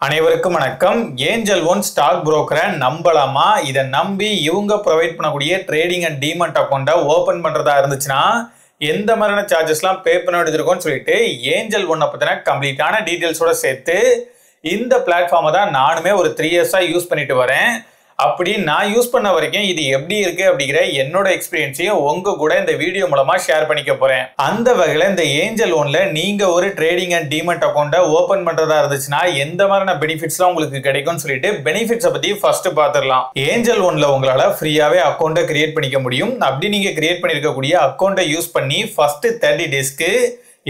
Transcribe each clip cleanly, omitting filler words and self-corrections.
அனைவருக்கும் வணக்கம். Angel one stock புரோக்கரை நம்பலாமா? இதை நம்பி இவங்க ப்ரொவைட் பண்ணக்கூடிய ட்ரேடிங் அண்ட் டீமட் அக்கௌண்ட்டை ஓப்பன் பண்ணுறதா இருந்துச்சுன்னா எந்த மாதிரியான சார்ஜஸ்லாம் பே பண்ண வேண்டியிருக்கும்னு சொல்லிட்டு ஏஞ்சல் ஒன்னை பற்றின கம்ப்ளீட்டான டீட்டெயில்ஸோட சேர்த்து இந்த பிளாட்ஃபார்மை தான் நானுமே ஒரு 3 இயர்ஸாக யூஸ் பண்ணிட்டு வரேன். அப்படி நான் யூஸ் பண்ண வரைக்கும் இது எப்படி இருக்கு அப்படிங்கிற என்னோட எக்ஸ்பீரியன்ஸையும் உங்க கூட இந்த வீடியோ மூலமா ஷேர் பண்ணிக்க போறேன். அந்த வகையில இந்த ஏஞ்சல் ஒன்ல நீங்க ஒரு ட்ரேடிங் அண்ட் டீமட் அக்கௌண்ட்டை ஓபன் பண்றதா இருந்துச்சுன்னா எந்த மாதிரியான பெனிஃபிட்ஸ்லாம் உங்களுக்கு கிடைக்கும்னு சொல்லிட்டு பெனிஃபிட்ஸை பத்தி ஃபர்ஸ்ட் பார்த்துடலாம். ஏஞ்சல் ஒன்ல உங்களால ஃப்ரீயாவே அக்கௌண்ட்டை கிரியேட் பண்ணிக்க முடியும். அப்படி நீங்க கிரியேட் பண்ணிருக்கக்கூடிய அக்கௌண்ட்டை யூஸ் பண்ணி ஃபர்ஸ்ட் 30 டேஸ்க்கு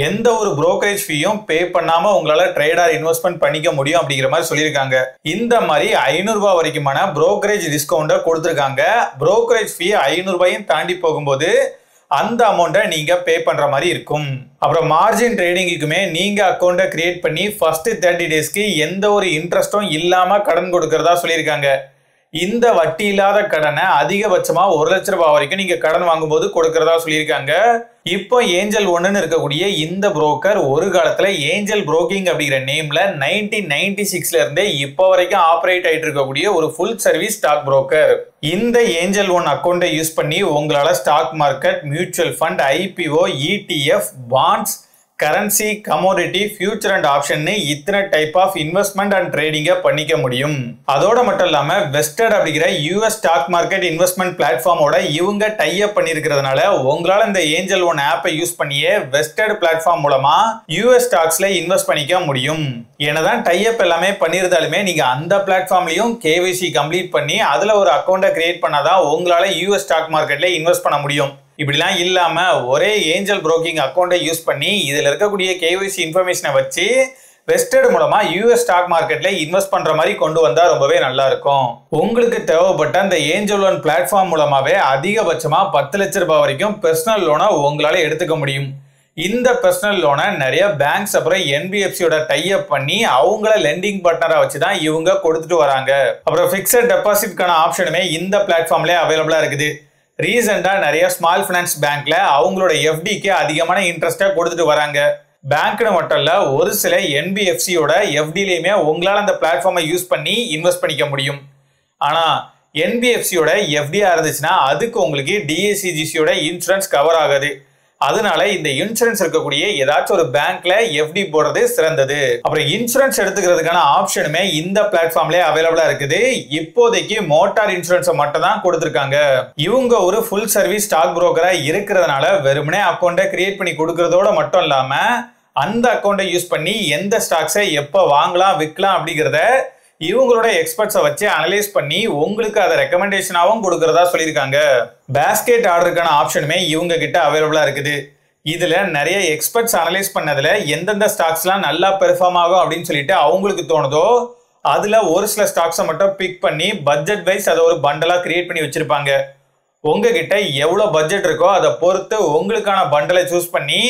எந்த ஒரு புரோக்கரேஜ் ஃபீயும் பே பண்ணாம உங்களால ட்ரேடர் இன்வெஸ்ட்மெண்ட் பண்ணிக்க முடியும் அப்படிங்கிற மாதிரி சொல்லியிருக்காங்க. இந்த மாதிரி 500 ரூபாய் வரைக்குமான புரோக்கரேஜ் டிஸ்கவுண்ட்டை கொடுத்துருக்காங்க. புரோக்கரேஜ் ஃபீ 500 ரூபாயும் தாண்டி போகும்போது அந்த அமௌண்ட்டை நீங்க பே பண்ற மாதிரி இருக்கும். அப்புறம் மார்ஜின் ட்ரேடிங்குக்குமே நீங்க அக்கௌண்ட்டை கிரியேட் பண்ணி ஃபர்ஸ்ட் 30 டேஸ்க்கு எந்த ஒரு இன்ட்ரெஸ்டும் இல்லாம கடன் கொடுக்கறதா சொல்லியிருக்காங்க. இந்த வட்டி இல்லாத கடனை அதிகபட்சமா 1 லட்ச ரூபாய் வரைக்கும் நீங்க கடன் வாங்கும்போது கொடுக்கறதா சொல்லியிருக்காங்க. இப்போ ஏஞ்சல் ஒன்னு இருக்கக்கூடிய இந்த புரோக்கர் ஒரு காலத்துல ஏஞ்சல் புரோக்கிங் அப்படிங்கிற நேம்ல 1996ல இருந்தே இப்போ வரைக்கும் ஆபரேட் ஆயிட்டு இருக்கக்கூடிய ஒரு ஃபுல் சர்வீஸ் ஸ்டாக் புரோக்கர். இந்த ஏஞ்சல் ஒன் அக்கௌண்ட்டை யூஸ் பண்ணி உங்களால stock market, mutual fund, IPO, ETF, bonds, currency, commodity, future and option இத்தனை டைப் ஆஃப் இன்வெஸ்ட்மெண்ட் அண்ட் ட்ரேடிங்கை பண்ணிக்க முடியும். அதோட மட்டும் இல்லாம வெஸ்டட் அப்படிங்கிற US ஸ்டாக் மார்க்கெட் இன்வெஸ்ட்மெண்ட் பிளாட்ஃபார்மோட இவங்க டை அப் பண்ணிருக்கிறதுனால உங்களால இந்த ஏஞ்சல் ஒன் ஆப்பை யூஸ் பண்ணியே வெஸ்டட் பிளாட்ஃபார்ம் மூலமா US ஸ்டாக்ஸ்ல இன்வெஸ்ட் பண்ணிக்க முடியும். என்னதான் டை அப் எல்லாமே பண்ணிருந்தாலுமே நீங்க அந்த பிளாட்ஃபார்ம்லயும் KYC கம்ப்ளீட் பண்ணி அதுல ஒரு அக்கௌண்ட்டை கிரியேட் பண்ணாதான் உங்களால US ஸ்டாக் மார்க்கெட்ல இன்வெஸ்ட் பண்ண முடியும். இப்படிலாம் இல்லாம ஒரே ஏஞ்சல் புரோக்கிங் அக்கௌண்ட்டை யூஸ் பண்ணி இதுல இருக்கக்கூடிய KYC இன்ஃபர்மேஷனை வச்சு வெஸ்டட் மூலமா US ஸ்டாக் மார்க்கெட்ல இன்வெஸ்ட் பண்ற மாதிரி கொண்டு வந்தா ரொம்பவே நல்லா இருக்கும். உங்களுக்கு தேவைப்பட்ட அந்த ஏஞ்சல் ஒன் பிளாட்ஃபார்ம் மூலமாவே அதிகபட்சமா 10 லட்ச ரூபாய் வரைக்கும் பெர்சனல் லோனை உங்களால எடுத்துக்க முடியும். இந்த பெர்சனல் லோனை நிறைய பேங்க்ஸ் அப்புறம் NBFCயோட டை அப் பண்ணி அவங்கள லெண்டிங் பார்ட்னரா வச்சுதான் இவங்க கொடுத்துட்டு வராங்க. அப்புறம் பிக்ஸட் டெபாசிட்கான ஆப்ஷனுமே இந்த பிளாட்ஃபார்ம்ல அவைலபிளா இருக்குது. ரீசெண்டா நிறைய ஸ்மால் பினான்ஸ் பேங்க்ல அவங்களோட FDக்கு அதிகமான இன்ட்ரெஸ்டா கொடுத்துட்டு வராங்க. பேங்க்னு மட்டும் இல்ல, ஒரு சில NBFCயோட FDலயுமே உங்களால அந்த பிளாட்ஃபார்மை யூஸ் பண்ணி இன்வெஸ்ட் பண்ணிக்க முடியும். ஆனா NBFCயோட FDயா இருந்துச்சுன்னா அதுக்கு உங்களுக்கு DICGCயோட இன்சூரன்ஸ் கவர் ஆகாது. அதனால இந்த இன்சூரன்ஸ் இருக்கக்கூடிய ஏதாச்சும் ஒரு பேங்க்ல FD போடுறது சிறந்தது. அப்புறம் இன்சூரன்ஸ் எடுத்துக்கிறதுக்கான ஆப்ஷனுமே இந்த பிளாட்ஃபார்ம்ல அவைலபிளா இருக்குது. இப்போதைக்கு மோட்டார் இன்சூரன்ஸ் மட்டும் தான் கொடுத்திருக்காங்க. இவங்க ஒரு ஃபுல் சர்வீஸ் ஸ்டாக் புரோக்கரா இருக்கிறதுனால வெறுமனே அக்கௌண்ட்டை கிரியேட் பண்ணி கொடுக்கறதோட மட்டும் இல்லாம அந்த அக்கௌண்ட்டை யூஸ் பண்ணி எந்த ஸ்டாக்ஸை எப்போ வாங்கலாம் விற்கலாம் அப்படிங்கிறத இவங்களோட எக்ஸ்பர்ட்ஸை வச்சு அனலைஸ் பண்ணி உங்களுக்கு அதை ரெக்கமெண்டேஷனாகவும் கொடுக்கறதா சொல்லியிருக்காங்க. பேஸ்கெட் ஆர்டருக்கான ஆப்ஷனுமே இவங்க கிட்ட அவைலபிளா இருக்குது. இதுல நிறைய எக்ஸ்பர்ட்ஸ் அனலைஸ் பண்ணதுல எந்தெந்த ஸ்டாக்ஸ்லாம் நல்லா பெர்ஃபார்ம் ஆகும் அப்படின்னு சொல்லிட்டு அவங்களுக்கு தோணுதோ அதுல ஒரு சில ஸ்டாக்ஸை மட்டும் பிக் பண்ணி பட்ஜெட் வைஸ் அதை ஒரு பண்டலா கிரியேட் பண்ணி வச்சிருப்பாங்க. உங்ககிட்ட எவ்வளவு பட்ஜெட் இருக்கோ அதை பொறுத்து உங்களுக்கான பண்டலை சூஸ் பண்ணி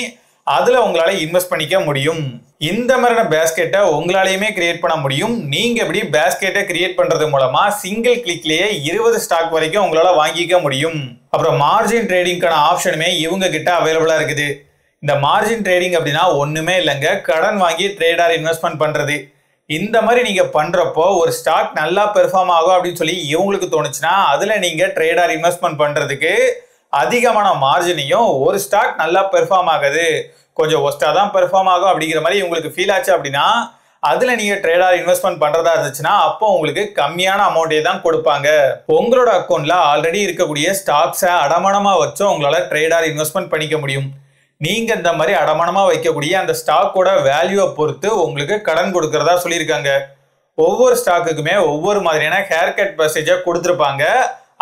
அதுல உங்களால இன்வெஸ்ட் பண்ணிக்க முடியும். இந்த மாதிரியான பேஸ்கெட்டை உங்களாலையுமே கிரியேட் பண்ண முடியும். நீங்க எப்படி பேஸ்கெட்டை கிரியேட் பண்றது மூலமா சிங்கிள் கிளிக்லயே 20 ஸ்டாக் வரைக்கும் உங்களால வாங்கிக்க முடியும். அப்புறம் மார்ஜின் ட்ரேடிங்கான ஆப்ஷனுமே இவங்க கிட்ட அவைலபிளா இருக்குது. இந்த மார்ஜின் ட்ரேடிங் அப்படின்னா ஒண்ணுமே இல்லைங்க, கடன் வாங்கி ட்ரேடர் இன்வெஸ்ட்மெண்ட் பண்றது. இந்த மாதிரி நீங்க பண்றப்போ ஒரு ஸ்டாக் நல்லா பெர்ஃபார்ம் ஆகும் அப்படின்னு சொல்லி இவங்களுக்கு தோணுச்சுன்னா அதுல நீங்க ட்ரேடர் இன்வெஸ்ட்மெண்ட் பண்றதுக்கு அதிகமான மார்ஜினையும் ஒரு ஸ்டாக் நல்லா பெர்ஃபார்ம் ஆகுது கொஞ்சம் ஒஸ்டா தான் பெர்ஃபார்ம் ஆகும் அப்படிங்கிற மாதிரி உங்களுக்கு ஃபீல் ஆச்சு அப்படின்னா அதுல நீங்க ட்ரேடர் இன்வெஸ்ட்மெண்ட் பண்றதா இருந்துச்சுன்னா அப்போ உங்களுக்கு கம்மியான அமௌண்ட்டே தான் கொடுப்பாங்க. உங்களோட அக்கௌண்ட்ல ஆல்ரெடி இருக்கக்கூடிய ஸ்டாக்ஸை அடமானமா வச்சு உங்களால ட்ரேடர் இன்வெஸ்ட்மெண்ட் பண்ணிக்க முடியும். நீங்க இந்த மாதிரி அடமானமா வைக்கக்கூடிய அந்த ஸ்டாக்கோட வேல்யூவை பொறுத்து உங்களுக்கு கடன் கொடுக்கறதா சொல்லியிருக்காங்க. ஒவ்வொரு ஸ்டாக்குக்குமே ஒவ்வொரு மாதிரியான ஹேர் கட் பர்சன்டேஜை கொடுத்துருப்பாங்க.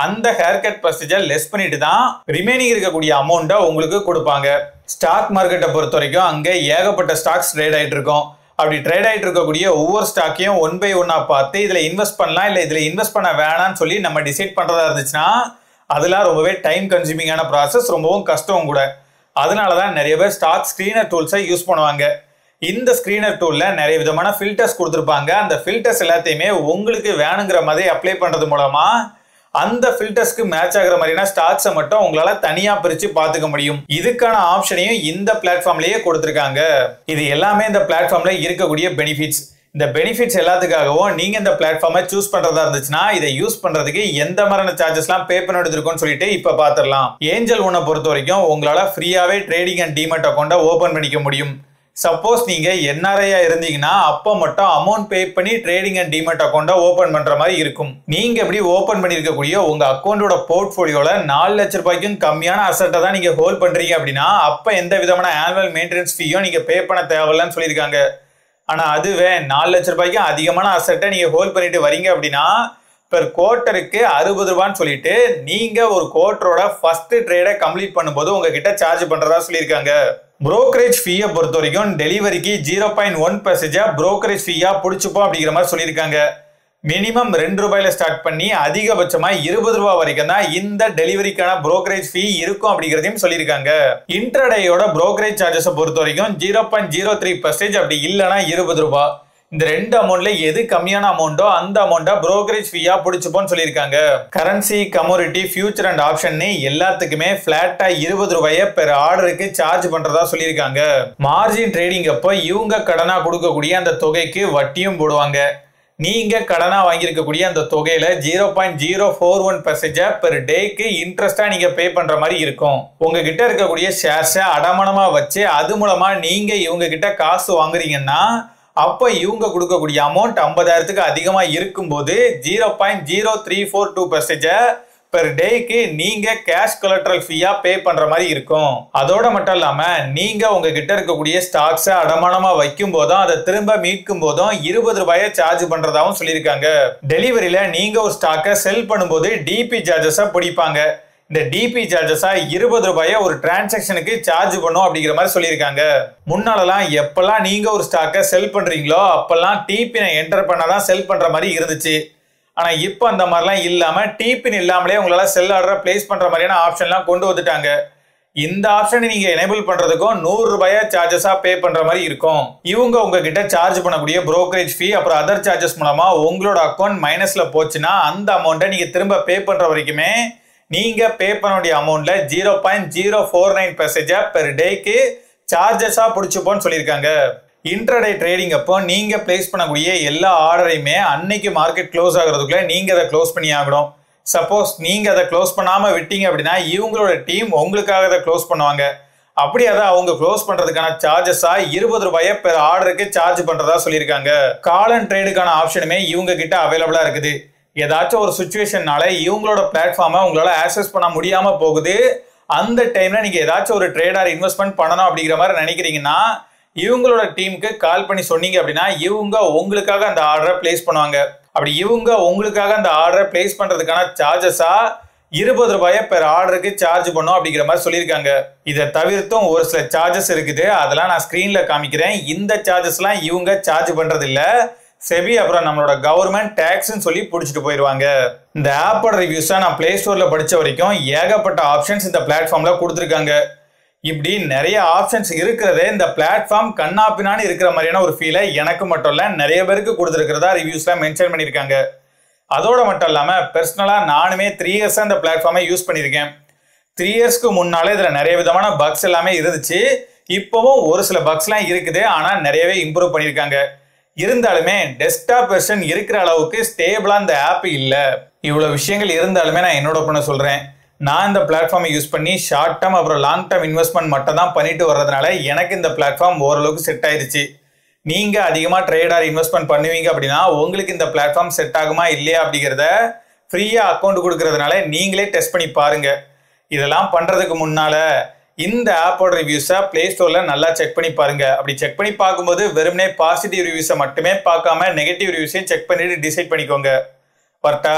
அந்த ஹேர் கட் பர்சன்டேஜை லெஸ் பண்ணிட்டு தான் ரிமைனிங் இருக்கக்கூடிய அமௌண்ட்டை உங்களுக்கு கொடுப்பாங்க. ஸ்டாக் மார்க்கெட்டை பொறுத்த வரைக்கும் அங்க ஏகப்பட்ட ஸ்டாக்ஸ் ட்ரேட் ஆயிட்டு இருக்கும். அப்படி ட்ரேட் ஆயிட்டு இருக்கக்கூடிய ஒவ்வொரு ஸ்டாக்கையும் 1 by 1 பார்த்து இதுல இன்வெஸ்ட் பண்ணலாம் இல்ல இதுல இன்வெஸ்ட் பண்ண வேணாம்னு சொல்லி நம்ம டிசைட் பண்றதா இருந்துச்சுன்னா அதெல்லாம் ரொம்பவே டைம் கன்சூமிங்கான ப்ராசஸ், ரொம்பவும் கஷ்டம் கூட. அதனாலதான் நிறைய பேர் ஸ்டாக் ஸ்கிரீனர் டூல்ஸை யூஸ் பண்ணுவாங்க. இந்த ஸ்கிரீனர் டூல்ல நிறைய விதமான ஃபில்டர்ஸ் கொடுத்துருப்பாங்க. அந்த ஃபில்டர்ஸ் எல்லாத்தையுமே உங்களுக்கு வேணுங்கிற மாதிரி அப்ளை பண்றது மூலமா அந்த ஃபில்டர்ஸ்க்கு மேட்ச் ஆகிற மாதிரியான ஸ்டாக்ஸை மட்டும் உங்களால தனியா பிரிச்சு பார்த்துக்க முடியும். இதுக்கான ஆப்ஷனையும் இந்த பிளாட்ஃபார்ம்லயே கொடுத்துருக்காங்க. இது எல்லாமே இந்த பிளாட்ஃபார்ம்ல இருக்கக்கூடிய பெனிஃபிட்ஸ். இந்த பெனிஃபிட்ஸ் எல்லாத்துக்காகவும் நீங்க இந்த பிளாட்ஃபார்மை சூஸ் பண்றதா இருந்துச்சுன்னா இதை யூஸ் பண்றதுக்கு எந்த மாதிரியான சார்ஜஸ்லாம் பே பண்ண எடுத்துருக்கோம்னு சொல்லிட்டு இப்ப பாத்துடலாம். ஏஞ்சல் ஒன்னை பொறுத்த வரைக்கும் உங்களால ஃப்ரீயாவே ட்ரேடிங் அண்ட் டிமெட் அக்கௌண்ட்டை ஓபன் பண்ணிக்க முடியும். சப்போஸ் நீங்க என்ஆர்ஐயா இருந்தீங்கன்னா அப்போ மட்டும் அமௌண்ட் பே பண்ணி ட்ரேடிங் அண்ட் டிமெட் அக்கௌண்ட்டை ஓபன் பண்ற மாதிரி இருக்கும். நீங்க எப்படி ஓபன் பண்ணிருக்கக்கூடிய உங்க அக்கௌண்டோட போர்ட்ஃபோலியோல 4 லட்ச ரூபாய்க்கும் கம்மியான அசெட்டை தான் நீங்க ஹோல்ட் பண்றீங்க அப்படின்னா அப்ப எந்த விதமான ஆனுவல் மெயின்டெனன்ஸ் ஃபீயும் நீங்க பே பண்ண தேவையில்லைன்னு சொல்லியிருக்காங்க. ஆனா அதுவே 4 லட்ச ரூபாய்க்கும் அதிகமான அசெட்டை நீங்க ஹோல்ட் பண்ணிட்டு வரீங்க அப்படின்னா பெர் குவார்ட்டருக்கு 60 ரூபான்னு சொல்லிட்டு நீங்க ஒரு குவார்ட்டரோட ஃபர்ஸ்ட் ட்ரேடை கம்ப்ளீட் பண்ணும்போது உங்ககிட்ட சார்ஜ் பண்றதா சொல்லியிருக்காங்க. புரோக்கரேஜ் ஃபீயை பொறுத்த வரைக்கும் டெலிவரிக்கு 0.1% புரோக்கரேஜ் ஃபீயா பிடிச்சிப்போம் அப்படிங்கிற மாதிரி சொல்லியிருக்காங்க. மினிமம் 2 ரூபாயில ஸ்டார்ட் பண்ணி அதிகபட்சமா 20 ரூபாய் வரைக்கும் தான் இந்த டெலிவரிக்கான புரோக்கரேஜ் ஃபீ இருக்கும் அப்படிங்கிறதையும் சொல்லியிருக்காங்க. இன்ட்ராடேயோட புரோக்கரேஜ் சார்ஜஸை பொறுத்த வரைக்கும் 0.03% அப்படி இல்லைன்னா 20 ரூபாய். இந்த ரெண்டு அமௌண்ட்ல எது கம்மியான அமௌண்டோ அந்த அமௌண்ட்டை புரோக்கரேஜ் ஃபீயா பிடிச்சுப்போன்னு சொல்லியிருக்காங்க. Currency, commodity, future and option எல்லாத்துக்குமே பிளாட்டா 20 ரூபாயை பெர் ஆர்டருக்கு சார்ஜ் பண்றதா சொல்லியிருக்காங்க. மார்ஜின் ட்ரேடிங் அப்போ இவங்க கடனா கொடுக்கக்கூடிய அந்த தொகைக்கு வட்டியும் போடுவாங்க. நீங்க கடனா வாங்கியிருக்கக்கூடிய அந்த தொகையில 0.041% பெர் டேக்கு இன்ட்ரெஸ்டா நீங்க பே பண்ற மாதிரி இருக்கும். உங்ககிட்ட இருக்கக்கூடிய ஷேர்ஸை அடமானமா வச்சு அது மூலமா நீங்க இவங்க கிட்ட காசு வாங்குறீங்கன்னா அப்ப இவங்க கொடுக்கக்கூடிய அமௌண்ட் 50,000க்கு அதிகமா இருக்கும்போது 0.0342% பெர் டேக்கு நீங்க கேஷ் கொலட்ரல் ஃபீயா பே பண்ற மாதிரி இருக்கும். அதோட மட்டும் இல்லாம நீங்க உங்ககிட்ட இருக்கக்கூடிய ஸ்டாக்ஸை அடமானமா வைக்கும் போதும் அதை திரும்ப மீட்கும் போதும் 20 ரூபாயை சார்ஜ் பண்றதாவும் சொல்லியிருக்காங்க. டெலிவரியில நீங்க ஒரு ஸ்டாக்கை செல் பண்ணும்போது டிபி சார்ஜஸை பிடிப்பாங்க. இந்த டிபி சார்ஜஸா 20 ரூபாயை ஒரு டிரான்சாக்ஷனுக்கு சார்ஜ் பண்ணும் அப்படிங்கிற மாதிரி சொல்லியிருக்காங்க. முன்னாலலாம் எப்பெல்லாம் நீங்க ஒரு ஸ்டாக்கை செல் பண்றீங்களோ அப்பெல்லாம் டிபினை என்டர் பண்ணாதான் செல் பண்ற மாதிரி இருந்துச்சு. ஆனா இப்போ அந்த மாதிரிலாம் இல்லாம டிபின் இல்லாமலே உங்களால செல் ஆர்டரை பிளேஸ் பண்ற மாதிரியான ஆப்ஷன்லாம் கொண்டு வந்துட்டாங்க. இந்த ஆப்ஷனை நீங்க எனேபிள் பண்றதுக்கும் 100 ரூபாயை சார்ஜஸா பே பண்ற மாதிரி இருக்கும். இவங்க உங்ககிட்ட சார்ஜ் பண்ணக்கூடிய புரோக்கரேஜ் ஃபீ அப்புறம் அதர் சார்ஜஸ் மூலமா உங்களோட அக்கௌண்ட் மைனஸ்ல போச்சுன்னா அந்த அமௌண்ட்டை நீங்க திரும்ப பே பண்ற வரைக்குமே நீங்க பே பண்ண வேண்டிய அமௌண்ட்ல 0.049% பெர் டேக்கு சார்ஜஸா பிடிச்சுப்போன்னு சொல்லியிருக்காங்க. இன்ட்ராடே ட்ரேடிங் அப்போ நீங்க பிளேஸ் பண்ணக்கூடிய எல்லா ஆர்டரையுமே அன்னைக்கு மார்க்கெட் க்ளோஸ் ஆகுறதுக்குள்ள நீங்க அதை க்ளோஸ் பண்ணி ஆகணும். சப்போஸ் நீங்க அதை க்ளோஸ் பண்ணாம விட்டீங்க அப்படின்னா இவங்களோட டீம் உங்களுக்காக அதை க்ளோஸ் பண்ணுவாங்க. அப்படி அதை அவங்க க்ளோஸ் பண்றதுக்கான சார்ஜஸா 20 ரூபாயை பெர் ஆர்டருக்கு சார்ஜ் பண்றதா சொல்லியிருக்காங்க. கால் அண்ட் ட்ரேடுக்கான ஆப்ஷனுமே இவங்க கிட்ட அவைலபிளா இருக்குது. ஏதாச்சும் ஒரு சுச்சுவேஷன்னால இவங்களோட பிளாட்ஃபார்மை உங்களால ஆக்சஸ் பண்ண முடியாம போகுது. அந்த டைம்ல நீங்க ஏதாச்சும் ஒரு ட்ரேடர் இன்வெஸ்ட்மெண்ட் பண்ணணும் அப்படிங்கிற மாதிரி நினைக்கிறீங்கன்னா இவங்களோட டீமுக்கு கால் பண்ணி சொன்னீங்க அப்படின்னா இவங்க உங்களுக்காக அந்த ஆர்டரை பிளேஸ் பண்ணுவாங்க. அப்படி இவங்க உங்களுக்காக அந்த ஆர்டரை பிளேஸ் பண்றதுக்கான சார்ஜஸா 20 ரூபாயை பெர் ஆர்டருக்கு சார்ஜ் பண்ணும் அப்படிங்கிற மாதிரி சொல்லியிருக்காங்க. இதை தவிர்த்தும் ஒரு சில சார்ஜஸ் இருக்குது. அதெல்லாம் நான் ஸ்கிரீன்ல காமிக்கிறேன். இந்த சார்ஜஸ்லாம் இவங்க சார்ஜ் பண்றது இல்ல. செபி அப்புறம் நம்மளோட கவர்மெண்ட் டாக்ஸ்ன்னு சொல்லி பிடிச்சிட்டு போயிடுவாங்க. இந்த ஆப்போட ரிவ்யூஸா நான் பிளே ஸ்டோர்ல படிச்ச வரைக்கும் ஏகப்பட்ட ஆப்ஷன்ஸ் இந்த பிளாட்ஃபார்ம்ல கொடுத்துருக்காங்க. இப்படி நிறைய ஆப்ஷன்ஸ் இருக்கிறதே இந்த பிளாட்ஃபார்ம் கண்ணாப்பினான்னு இருக்கிற மாதிரியான ஒரு ஃபீலை எனக்கு மட்டும் இல்ல நிறைய பேருக்கு கொடுத்துருக்கிறதா ரிவ்யூஸ்ல மென்ஷன் பண்ணியிருக்காங்க. அதோட மட்டும் இல்லாம பர்சனலா நானுமே 3 இயர்ஸா இந்த பிளாட்ஃபார்மை யூஸ் பண்ணியிருக்கேன். 3 இயர்ஸ்க்கு முன்னாலே இதுல நிறைய விதமான பக்ஸ் எல்லாமே இருந்துச்சு. இப்பவும் ஒரு சில பக்ஸ்லாம் இருக்குது. ஆனா நிறையவே இம்ப்ரூவ் பண்ணியிருக்காங்க. இருந்தாலுமே டெஸ்க்டாப் வெர்ஷன் இருக்கிற அளவுக்கு ஸ்டேபிளா இந்த ஆப் இல்ல. இவ்வளவு விஷயங்கள் இருந்தாலுமே நான் என்னோட பண்ண சொல்றேன். நான் இந்த பிளாட்ஃபார்மை யூஸ் பண்ணி ஷார்ட் டேர்ம் அப்புறம் லாங் டேர்ம் இன்வெஸ்ட்மெண்ட் மட்டும் தான் பண்ணிட்டு வர்றதுனால எனக்கு இந்த பிளாட்ஃபார்ம் ஓரளவுக்கு செட் ஆயிடுச்சு. நீங்க அதிகமா ட்ரேடர் இன்வெஸ்ட்மெண்ட் பண்ணுவீங்க அப்படின்னா உங்களுக்கு இந்த பிளாட்ஃபார்ம் செட் ஆகுமா இல்லையா அப்படிங்கிறத ஃப்ரீயா அக்கௌண்ட் கொடுக்கறதுனால நீங்களே டெஸ்ட் பண்ணி பாருங்க. இதெல்லாம் பண்றதுக்கு முன்னால இந்த ஆப்போட ரிவ்யூஸை பிளே ஸ்டோர்ல நல்லா செக் பண்ணி பாருங்க. அப்படி செக் பண்ணி பார்க்கும்போது வெறுமனே பாசிட்டிவ் ரிவ்யூஸை மட்டுமே பார்க்காம நெகட்டிவ் ரிவ்யூஸையும் செக் பண்ணிட்டு டிசைட் பண்ணிக்கோங்க. வரட்டா?